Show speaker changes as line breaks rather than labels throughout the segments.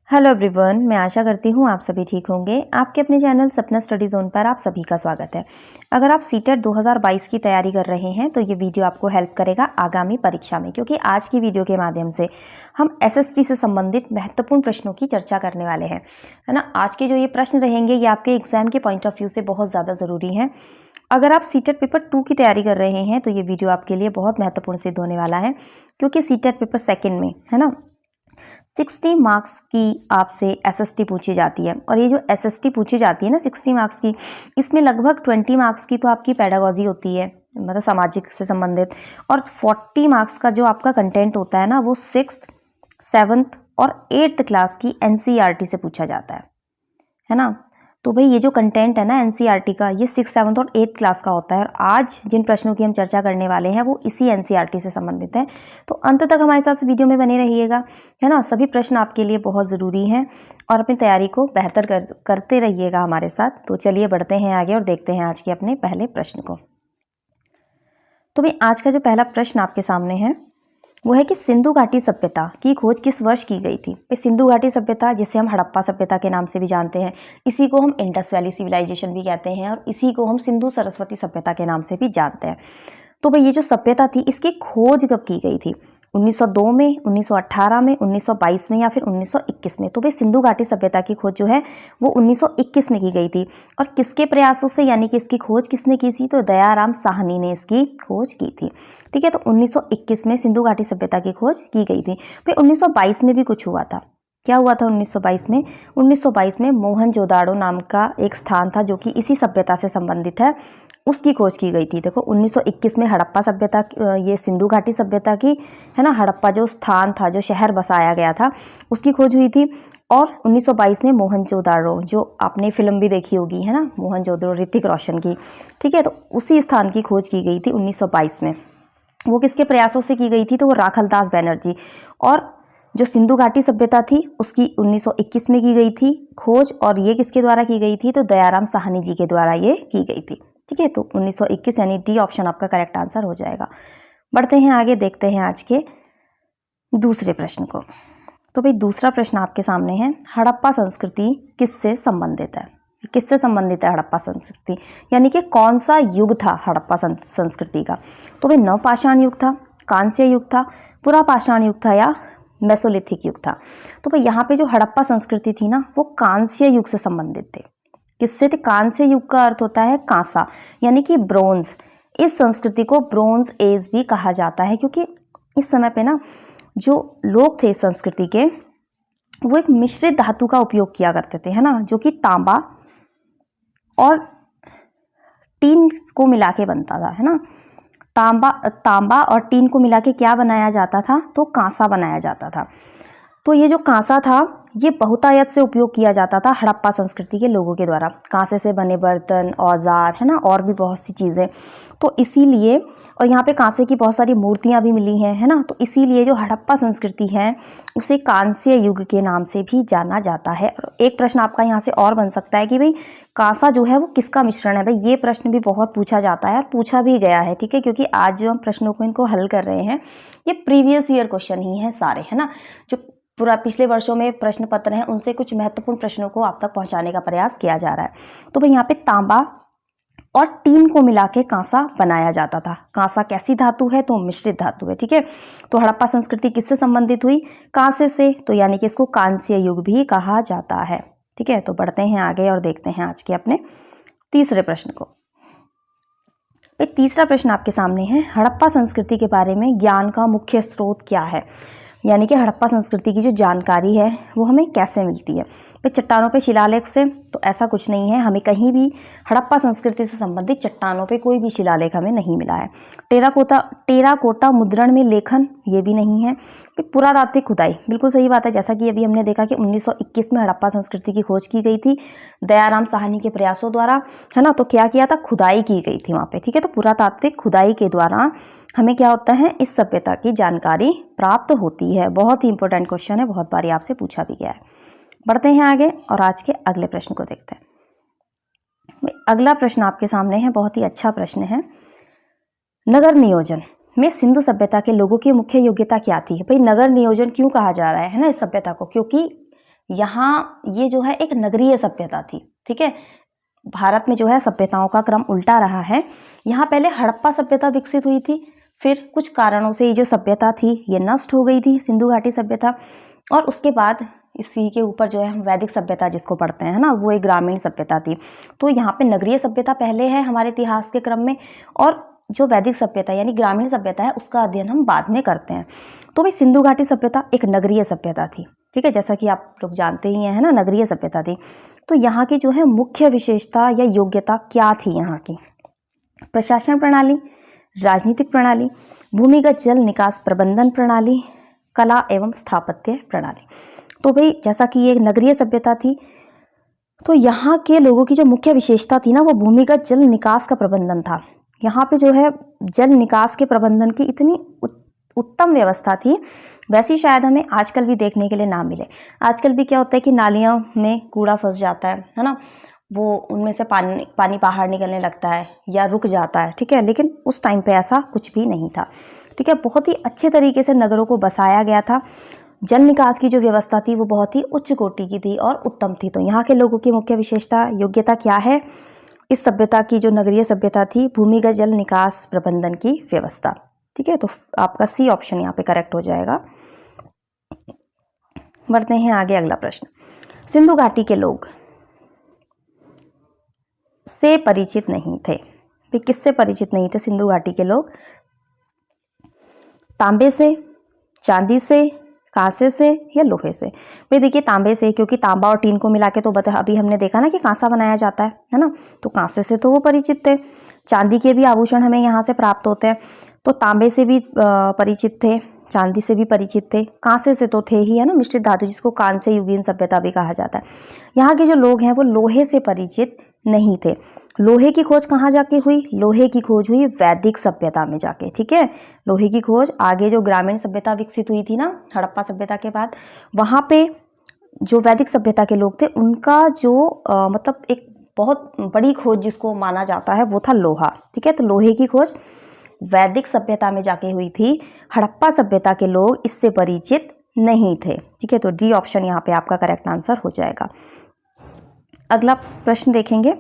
Hello everyone, मैं आशा करती हूँ आप सभी ठीक होंगे। आपके अपने चैनल सपना स्टडी जोन पर आप सभी का स्वागत है। अगर आप सीटेट 2022 की तैयारी कर रहे हैं तो ये वीडियो आपको हेल्प करेगा आगामी परीक्षा में, क्योंकि आज की वीडियो के माध्यम से हम एसएसटी से संबंधित महत्वपूर्ण प्रश्नों की चर्चा करने वाले हैं, है ना। आज के जो ये प्रश्न रहेंगे ये आपके एग्जाम के पॉइंट ऑफ व्यू से बहुत ज़्यादा ज़रूरी हैं। अगर आप सीटेट पेपर 2 की तैयारी कर रहे हैं तो ये वीडियो आपके लिए बहुत महत्वपूर्ण सिद्ध होने वाला है, क्योंकि सीटेट पेपर सेकेंड में, है ना, 60 मार्क्स की आपसे एसएसटी पूछी जाती है। और ये जो एसएसटी पूछी जाती है ना 60 मार्क्स की, इसमें लगभग 20 मार्क्स की तो आपकी पेडागॉजी होती है, मतलब सामाजिक से संबंधित, और 40 मार्क्स का जो आपका कंटेंट होता है ना वो 6th, 7th और 8th क्लास की एनसीईआरटी से पूछा जाता है ना। तो भाई ये जो कंटेंट है ना एनसीईआरटी का, ये 6th, 7th और 8th क्लास का होता है, और आज जिन प्रश्नों की हम चर्चा करने वाले हैं वो इसी एनसीईआरटी से संबंधित है। तो अंत तक हमारे साथ वीडियो में बने रहिएगा, है ना। सभी प्रश्न आपके लिए बहुत ज़रूरी हैं और अपनी तैयारी को बेहतर करते रहिएगा हमारे साथ। तो चलिए बढ़ते हैं आगे और देखते हैं आज के अपने पहले प्रश्न को। तो भाई आज का जो पहला प्रश्न आपके सामने है वो है कि सिंधु घाटी सभ्यता की खोज किस वर्ष की गई थी। सिंधु घाटी सभ्यता, जिसे हम हड़प्पा सभ्यता के नाम से भी जानते हैं, इसी को हम इंडस वैली सिविलाइजेशन भी कहते हैं, और इसी को हम सिंधु सरस्वती सभ्यता के नाम से भी जानते हैं। तो भाई ये जो सभ्यता थी इसकी खोज कब की गई थी? 1902 में, 1918 में, 1922 में या फिर 1921 में? तो भाई सिंधु घाटी सभ्यता की खोज जो है वो 1921 में की गई थी। और किसके प्रयासों से, यानी कि इसकी खोज किसने की थी? तो दयाराम साहनी ने इसकी खोज की थी। ठीक है, तो 1921 में सिंधु घाटी सभ्यता की खोज की गई थी। भाई 1922 में भी कुछ हुआ था। क्या हुआ था 1922 में? 1922 में मोहनजोदाड़ो नाम का एक स्थान था जो कि इसी सभ्यता से संबंधित है, उसकी खोज की गई थी। देखो 1921 में हड़प्पा सभ्यता, ये सिंधु घाटी सभ्यता की, है ना, हड़प्पा जो स्थान था, जो शहर बसाया गया था, उसकी खोज हुई थी। और 1922 में मोहनजोदाड़ो, जो आपने फिल्म भी देखी होगी, है ना, मोहनजोदाड़ो, ऋतिक रोशन की, ठीक है, तो उसी स्थान की खोज की गई थी 1922 में। वो किसके प्रयासों से की गई थी? तो वो राखलदास बनर्जी। और जो सिंधु घाटी सभ्यता थी उसकी 1921 में की गई थी खोज, और ये किसके द्वारा की गई थी? तो दयाराम साहनी जी के द्वारा ये की गई थी। ठीक है, तो 1921 यानी डी ऑप्शन आपका करेक्ट आंसर हो जाएगा। बढ़ते हैं आगे, देखते हैं आज के दूसरे प्रश्न को। तो भाई दूसरा प्रश्न आपके सामने है, हड़प्पा संस्कृति किससे संबंधित है? किससे संबंधित है हड़प्पा संस्कृति, यानी कि कौन सा युग था हड़प्पा संस्कृति का? तो भाई नवपाषाण युग था, कांस्य युग था, पुरापाषाण युग था, या मेसोलिथिक युग था? तो भाई यहाँ पे जो हड़प्पा संस्कृति थी ना वो कांस्य युग से संबंधित थे। किससे थे? कांस्य युग का अर्थ होता है कांसा, यानी कि ब्रोंज। इस संस्कृति को ब्रोंज एज भी कहा जाता है, क्योंकि इस समय पे ना जो लोग थे इस संस्कृति के, वो एक मिश्रित धातु का उपयोग किया करते थे, है ना, जो कि तांबा और टीन को मिला के बनता था, है ना। तांबा और टीन को मिला के क्या बनाया जाता था? तो कांसा बनाया जाता था। तो ये जो कांसा था ये बहुतायत से उपयोग किया जाता था हड़प्पा संस्कृति के लोगों के द्वारा। कांसे से बने बर्तन, औजार, है ना, और भी बहुत सी चीज़ें। तो इसीलिए, और यहाँ पे कांसे की बहुत सारी मूर्तियाँ भी मिली हैं, है ना, तो इसीलिए जो हड़प्पा संस्कृति है उसे कांस्य युग के नाम से भी जाना जाता है। एक प्रश्न आपका यहाँ से और बन सकता है कि भाई कांसा जो है वो किसका मिश्रण है? भाई ये प्रश्न भी बहुत पूछा जाता है और पूछा भी गया है, ठीक है, क्योंकि आज जो हम प्रश्नों को इनको हल कर रहे हैं ये प्रीवियस ईयर क्वेश्चन ही है सारे, है ना। जो पूरा पिछले वर्षों में प्रश्न पत्र हैं उनसे कुछ महत्वपूर्ण प्रश्नों को आप तक पहुंचाने का प्रयास किया जा रहा है। तो भाई यहाँ पे तांबा और टीन को मिला के कांसा बनाया जाता था। कांसा कैसी धातु है? तो मिश्रित धातु है, ठीक है। तो हड़प्पा संस्कृति किससे संबंधित हुई? कांसे से, तो यानी कि इसको कांस्य युग भी कहा जाता है, ठीक है। तो बढ़ते हैं आगे और देखते हैं आज के अपने तीसरे प्रश्न को। तीसरा प्रश्न आपके सामने है, हड़प्पा संस्कृति के बारे में ज्ञान का मुख्य स्रोत क्या है? यानी कि हड़प्पा संस्कृति की जो जानकारी है वो हमें कैसे मिलती है? भाई चट्टानों पे शिलालेख से? तो ऐसा कुछ नहीं है, हमें कहीं भी हड़प्पा संस्कृति से संबंधित चट्टानों पे कोई भी शिलालेख हमें नहीं मिला है। टेराकोटा मुद्रण में लेखन, ये भी नहीं है। पुरातात्विक खुदाई, बिल्कुल सही बात है, जैसा कि अभी हमने देखा कि 1921 में हड़प्पा संस्कृति की खोज की गई थी दयाराम साहनी के प्रयासों द्वारा, है ना। तो क्या किया था? खुदाई की गई थी वहाँ पे, ठीक है। तो पुरातात्विक खुदाई के द्वारा हमें क्या होता है? इस सभ्यता की जानकारी प्राप्त होती है। बहुत ही इंपॉर्टेंट क्वेश्चन है, बहुत बारी आपसे पूछा भी गया है। बढ़ते हैं आगे और आज के अगले प्रश्न को देखते हैं। अगला प्रश्न आपके सामने है, बहुत ही अच्छा प्रश्न है। नगर नियोजन में सिंधु सभ्यता के लोगों की मुख्य योग्यता क्या थी? भाई नगर नियोजन क्यों कहा जा रहा है ना इस सभ्यता को? क्योंकि यहाँ ये जो है एक नगरीय सभ्यता थी। ठीक है, भारत में जो है सभ्यताओं का क्रम उल्टा रहा है। यहाँ पहले हड़प्पा सभ्यता विकसित हुई थी, फिर कुछ कारणों से ये जो सभ्यता थी ये नष्ट हो गई थी, सिंधु घाटी सभ्यता। और उसके बाद इसी के ऊपर जो है हम वैदिक सभ्यता जिसको पढ़ते हैं ना, वो एक ग्रामीण सभ्यता थी। तो यहाँ पे नगरीय सभ्यता पहले है हमारे इतिहास के क्रम में, और जो वैदिक सभ्यता यानी ग्रामीण सभ्यता है उसका अध्ययन हम बाद में करते हैं। तो भाई सिंधु घाटी सभ्यता एक नगरीय सभ्यता थी। ठीक है, जैसा कि आप लोग जानते ही हैं ना, नगरीय सभ्यता थी। तो यहाँ की जो है मुख्य विशेषता या योग्यता क्या थी यहाँ की? प्रशासन प्रणाली, राजनीतिक प्रणाली, भूमिगत जल निकास प्रबंधन प्रणाली, कला एवं स्थापत्य प्रणाली। तो भाई जैसा कि ये नगरीय सभ्यता थी, तो यहाँ के लोगों की जो मुख्य विशेषता थी ना, वो भूमिगत जल निकास का प्रबंधन था। यहाँ पे जो है जल निकास के प्रबंधन की इतनी उत्तम व्यवस्था थी, वैसी शायद हमें आजकल भी देखने के लिए ना मिले। आजकल भी क्या होता है कि नालियों में कूड़ा फंस जाता है ना, वो उनमें से पानी बाहर निकलने लगता है या रुक जाता है। ठीक है, लेकिन उस टाइम पे ऐसा कुछ भी नहीं था। ठीक है, बहुत ही अच्छे तरीके से नगरों को बसाया गया था। जल निकास की जो व्यवस्था थी वो बहुत ही उच्च कोटि की थी और उत्तम थी। तो यहाँ के लोगों की मुख्य विशेषता योग्यता क्या है इस सभ्यता की, जो नगरीय सभ्यता थी? भूमिगत जल निकास प्रबंधन की व्यवस्था। ठीक है, तो आपका सी ऑप्शन यहाँ पे करेक्ट हो जाएगा। बढ़ते हैं आगे, अगला प्रश्न। सिंधु घाटी के लोग से परिचित नहीं थे। वे किससे परिचित नहीं थे सिंधु घाटी के लोग? तांबे से, चांदी से, कांसे से या लोहे से? भाई देखिए तांबे से, क्योंकि तांबा और टीन को मिला के तो अभी हमने देखा ना कि कांसा बनाया जाता है ना, तो कांसे से तो वो परिचित थे। चांदी के भी आभूषण हमें यहाँ से प्राप्त होते हैं, तो तांबे से भी परिचित थे, चांदी से भी परिचित थे, कांसे से तो थे ही, है ना, मिश्रित धातु जिसको कांस्य युगीन सभ्यता भी कहा जाता है। यहाँ के जो लोग हैं वो लोहे से परिचित नहीं थे। लोहे की खोज कहाँ जाके हुई? लोहे की खोज हुई वैदिक सभ्यता में जाके। ठीक है, लोहे की खोज आगे जो ग्रामीण सभ्यता विकसित हुई थी ना हड़प्पा सभ्यता के बाद, वहाँ पे जो वैदिक सभ्यता के लोग थे उनका जो मतलब एक बहुत बड़ी खोज जिसको माना जाता है वो था लोहा। ठीक है, तो लोहे की खोज वैदिक सभ्यता में जाके हुई थी। हड़प्पा सभ्यता के लोग इससे परिचित नहीं थे। ठीक है, तो डी ऑप्शन यहाँ पे आपका करेक्ट आंसर हो जाएगा। अगला प्रश्न देखेंगे,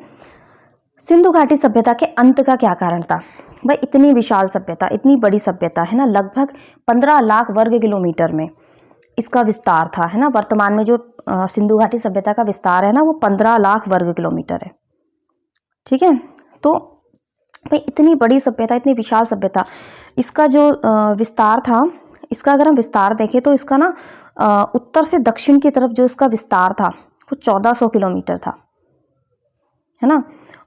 सिंधु घाटी सभ्यता के अंत का क्या कारण था? भाई इतनी विशाल सभ्यता, इतनी बड़ी सभ्यता है ना, लगभग 15 लाख वर्ग किलोमीटर में इसका विस्तार था, है ना। वर्तमान में जो सिंधु घाटी सभ्यता का विस्तार है ना वो 15 लाख वर्ग किलोमीटर है। ठीक है, तो भाई इतनी बड़ी सभ्यता, इतनी विशाल सभ्यता, इसका जो विस्तार था, इसका अगर हम विस्तार देखें तो इसका ना उत्तर से दक्षिण की तरफ जो इसका विस्तार था वो 1400 किलोमीटर था, है ना।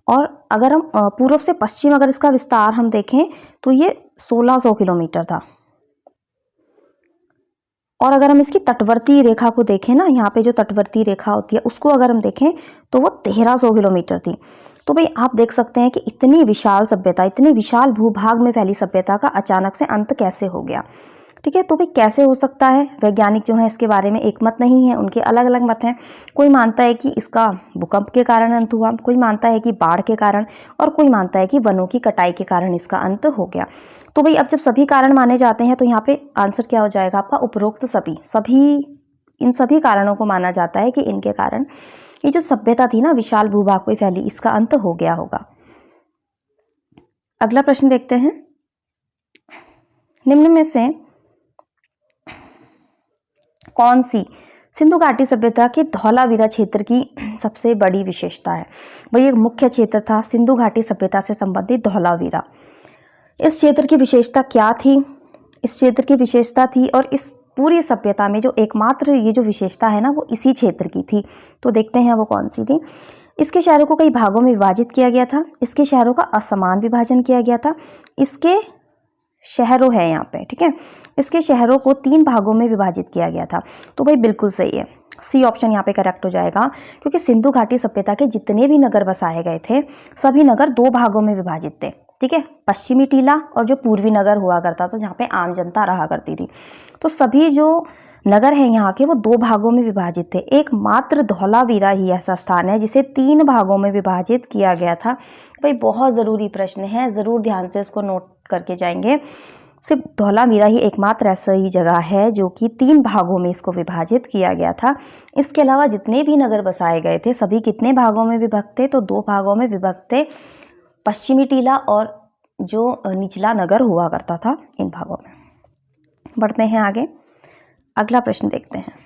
और अगर हम पूर्व से पश्चिम अगर इसका विस्तार हम देखें तो ये 1600 किलोमीटर था। और अगर हम इसकी तटवर्ती रेखा को देखें ना, यहाँ पे जो तटवर्ती रेखा होती है उसको अगर हम देखें तो वो 1300 किलोमीटर थी। तो भाई आप देख सकते हैं कि इतनी विशाल सभ्यता, इतनी विशाल भूभाग में फैली सभ्यता का अचानक से अंत कैसे हो गया। ठीक है, तो भाई कैसे हो सकता है? वैज्ञानिक जो है इसके बारे में एक मत नहीं है, उनके अलग अलग मत हैं। कोई मानता है कि इसका भूकंप के कारण अंत हुआ, कोई मानता है कि बाढ़ के कारण, और कोई मानता है कि वनों की कटाई के कारण इसका अंत हो गया। तो भाई अब जब सभी कारण माने जाते हैं तो यहाँ पे आंसर क्या हो जाएगा आपका? उपरोक्त इन सभी कारणों को माना जाता है कि इनके कारण ये जो सभ्यता थी ना विशाल भूभाग में फैली, इसका अंत हो गया होगा। अगला प्रश्न देखते हैं, निम्न में से कौन सी सिंधु घाटी सभ्यता के धौलावीरा क्षेत्र की सबसे बड़ी विशेषता है? वही एक मुख्य क्षेत्र था सिंधु घाटी सभ्यता से संबंधित धौलावीरा। इस क्षेत्र की विशेषता क्या थी? इस क्षेत्र की विशेषता थी, और इस पूरी सभ्यता में जो एकमात्र ये जो विशेषता है ना वो इसी क्षेत्र की थी। तो देखते हैं वो कौन सी थी। इसके शहरों को कई भागों में विभाजित किया गया था, इसके शहरों का असमान विभाजन किया गया था, इसके शहरों है यहाँ पे, ठीक है, इसके शहरों को 3 भागों में विभाजित किया गया था। तो भाई बिल्कुल सही है, सी ऑप्शन यहाँ पे करेक्ट हो जाएगा, क्योंकि सिंधु घाटी सभ्यता के जितने भी नगर बसाए गए थे सभी नगर 2 भागों में विभाजित थे। ठीक है, पश्चिमी टीला और जो पूर्वी नगर हुआ करता था जहाँ पे आम जनता रहा करती थी। तो सभी जो नगर हैं यहाँ के वो 2 भागों में विभाजित थे। एकमात्र धौलावीरा ही ऐसा स्थान है जिसे 3 भागों में विभाजित किया गया था। भाई बहुत ज़रूरी प्रश्न है, ज़रूर ध्यान से इसको नोट करके जाएंगे। सिर्फ धौलावीरा ही एकमात्र ऐसी जगह है जो कि 3 भागों में इसको विभाजित किया गया था। इसके अलावा जितने भी नगर बसाए गए थे सभी कितने भागों में विभक्त थे, तो 2 भागों में विभक्त थे। पश्चिमी टीला और जो निचला नगर हुआ करता था, इन भागों में। बढ़ते हैं आगे, अगला प्रश्न देखते हैं।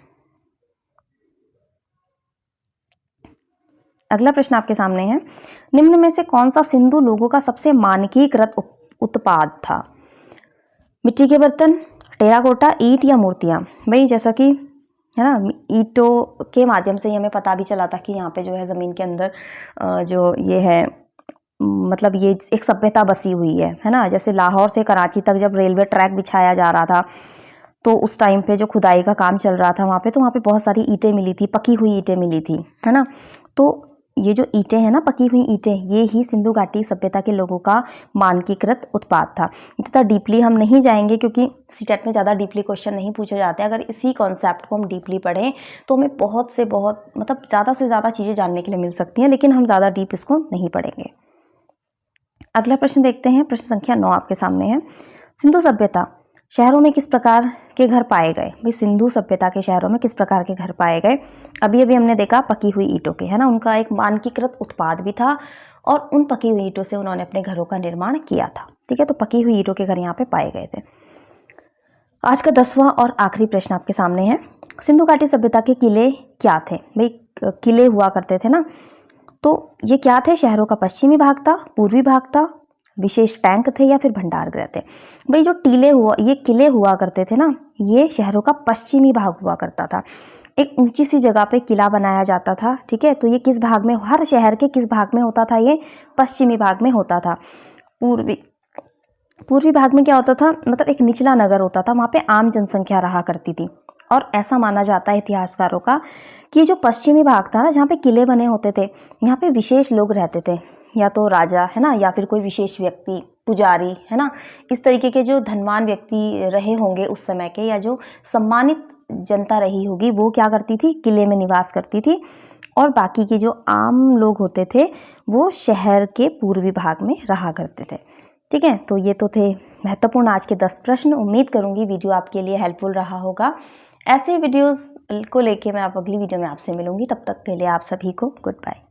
अगला प्रश्न आपके सामने है, निम्न में से कौन सा सिंधु लोगों का सबसे मानकीकृत उत्पाद था? मिट्टी के बर्तन, टेराकोटा, ईंट या मूर्तियाँ? भाई जैसा कि है ना, ईंटों के माध्यम से हमें पता भी चला था कि यहाँ पे जो है ज़मीन के अंदर जो ये है मतलब ये एक सभ्यता बसी हुई है ना। जैसे लाहौर से कराची तक जब रेलवे ट्रैक बिछाया जा रहा था तो उस टाइम पे जो खुदाई का काम चल रहा था वहाँ पे, तो वहाँ पे बहुत सारी ईंटें मिली थी, पकी हुई ईंटें मिली थी, है ना। तो ये जो ईंटें हैं ना, पकी हुई ईंटें, ये ही सिंधु घाटी सभ्यता के लोगों का मानकीकृत उत्पाद था। इतना डीपली हम नहीं जाएंगे क्योंकि सीटेट में ज़्यादा डीपली क्वेश्चन नहीं पूछे जाते हैं। अगर इसी कॉन्सेप्ट को हम डीपली पढ़ें तो हमें बहुत से बहुत मतलब ज़्यादा से ज़्यादा चीज़ें जानने के लिए मिल सकती हैं, लेकिन हम ज़्यादा डीप इसको नहीं पढ़ेंगे। अगला प्रश्न देखते हैं, प्रश्न संख्या 9 आपके सामने है। सिंधु सभ्यता शहरों में किस प्रकार के घर पाए गए? भाई सिंधु सभ्यता के शहरों में किस प्रकार के घर पाए गए? अभी अभी हमने देखा पकी हुई ईंटों के, है ना, उनका एक मानकीकृत उत्पाद भी था और उन पकी हुई ईंटों से उन्होंने अपने घरों का निर्माण किया था। ठीक है, तो पकी हुई ईंटों के घर यहाँ पे पाए गए थे। आज का 10वां और आखिरी प्रश्न आपके सामने है। सिंधु घाटी सभ्यता के किले क्या थे? भाई किले हुआ करते थे ना, तो ये क्या थे? शहरों का पश्चिमी भाग था, पूर्वी भाग था, विशेष टैंक थे या फिर भंडार गृह थे? भाई जो ये किले हुआ करते थे ना, ये शहरों का पश्चिमी भाग हुआ करता था। एक ऊंची सी जगह पे किला बनाया जाता था। ठीक है, तो ये किस भाग में, हर शहर के किस भाग में होता था? ये पश्चिमी भाग में होता था। पूर्वी भाग में क्या होता था? मतलब एक निचला नगर होता था, वहाँ पे आम जनसंख्या रहा करती थी। और ऐसा माना जाता है इतिहासकारों का कि जो पश्चिमी भाग था ना, जहाँ पे किले बने होते थे, यहाँ पे विशेष लोग रहते थे, या तो राजा, है ना, या फिर कोई विशेष व्यक्ति, पुजारी, है ना, इस तरीके के जो धनवान व्यक्ति रहे होंगे उस समय के, या जो सम्मानित जनता रही होगी, वो क्या करती थी? किले में निवास करती थी। और बाकी के जो आम लोग होते थे वो शहर के पूर्वी भाग में रहा करते थे। ठीक है, तो ये तो थे महत्वपूर्ण आज के 10 प्रश्न। उम्मीद करूंगी वीडियो आपके लिए हेल्पफुल रहा होगा। ऐसे वीडियोस को लेके मैं आप अगली वीडियो में आपसे मिलूंगी। तब तक के लिए आप सभी को गुड बाय।